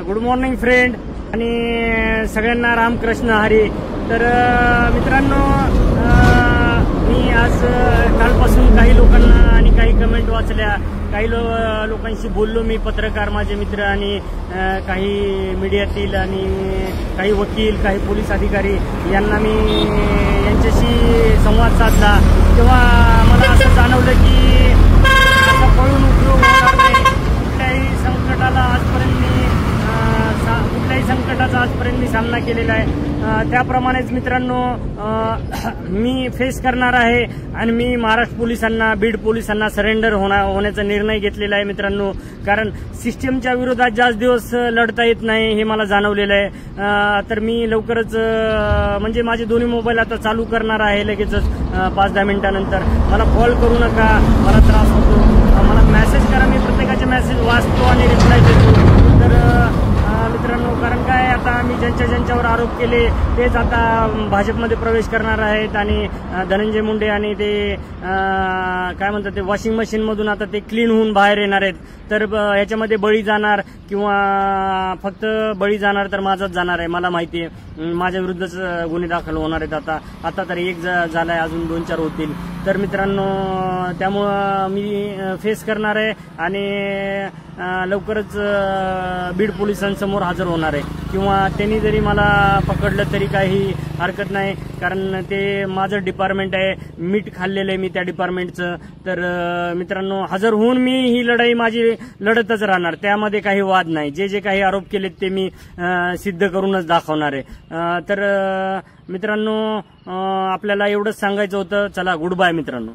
Good morning friend आणि सगळ्यांना रामकृष्ण हरी। तर मित्रांनो, मी आज कालपासून काही लोकांना आणि काही कमेंट वाचल्या, काही लोकांशी बोललो मी, पत्रकार माझे मित्र आणि काही मीडियातील आणि काही वकील, काही पोलीस अधिकारी यांना मी यांच्याशी संवाद साधला तेव्हा मला असं जाणवलं की आता पळून उपयोग होणार नाही। कुठल्याही संकटाचा आजपर्यंत मी सामना केलेला आहे। त्याप्रमाणेच मित्रांनो, मी फेस करणार आहे आणि मी महाराष्ट्र पोलिसांना, बीड पोलिसांना सरेंडर होण्याचा निर्णय घेतलेला आहे मित्रांनो। कारण सिस्टमच्या विरोधात जास्त दिवस लढता येत नाही हे मला जाणवलेलं आहे। तर मी लवकरच म्हणजे माझे दोन्ही मोबाईल आता चालू करणार आहे लगेचच 5-10 मिनिटानंतर। मला कॉल करू नका, मला त्रास होतो, मला मेसेज करा, मी प्रत्येकाचे मेसेज वाचतो आणि रिप्लाय देतो। तर मित्रांनो, कारण काय, आता मी ज्यांच्यावर आरोप केले तेच आता भाजपमध्ये प्रवेश करणार आहेत आणि धनंजय मुंडे आणि ते काय म्हणतात ते वॉशिंग मशीन मधून आता ते क्लीन होऊन बाहेर येणार आहेत। तर ह्याच्यामध्ये बळी जाणार किंवा फक्त बळी जाणार तर माझाच जाणार आहे, मला माहिती आहे। माझ्या विरुद्धच गुन्हे दाखल होणार आहेत। आता तर एक झालाय, अजून 2-4 होतील। तर मित्रांनो, त्यामुळं मी फेस करणार आहे आणि लवकरच बीड पोलिसांसमोर हजर होणार आहे किंवा त्यांनी जरी मला पकडलं तरी काही हरकत नाही, कारण ते माझं डिपार्टमेंट आहे, मीठ खाल्लेलं आहे मी त्या डिपार्टमेंटचं। तर मित्रांनो, हजर होऊन मी ही लढाई माझी लढतच राहणार, त्यामध्ये काही वाद नाही। जे काही आरोप केलेत ते मी सिद्ध करूनच दाखवणार आहे। तर मित्रांनो, आपल्याला एवढंच सांगायचं होतं। चला, गुड बाय मित्रांनो।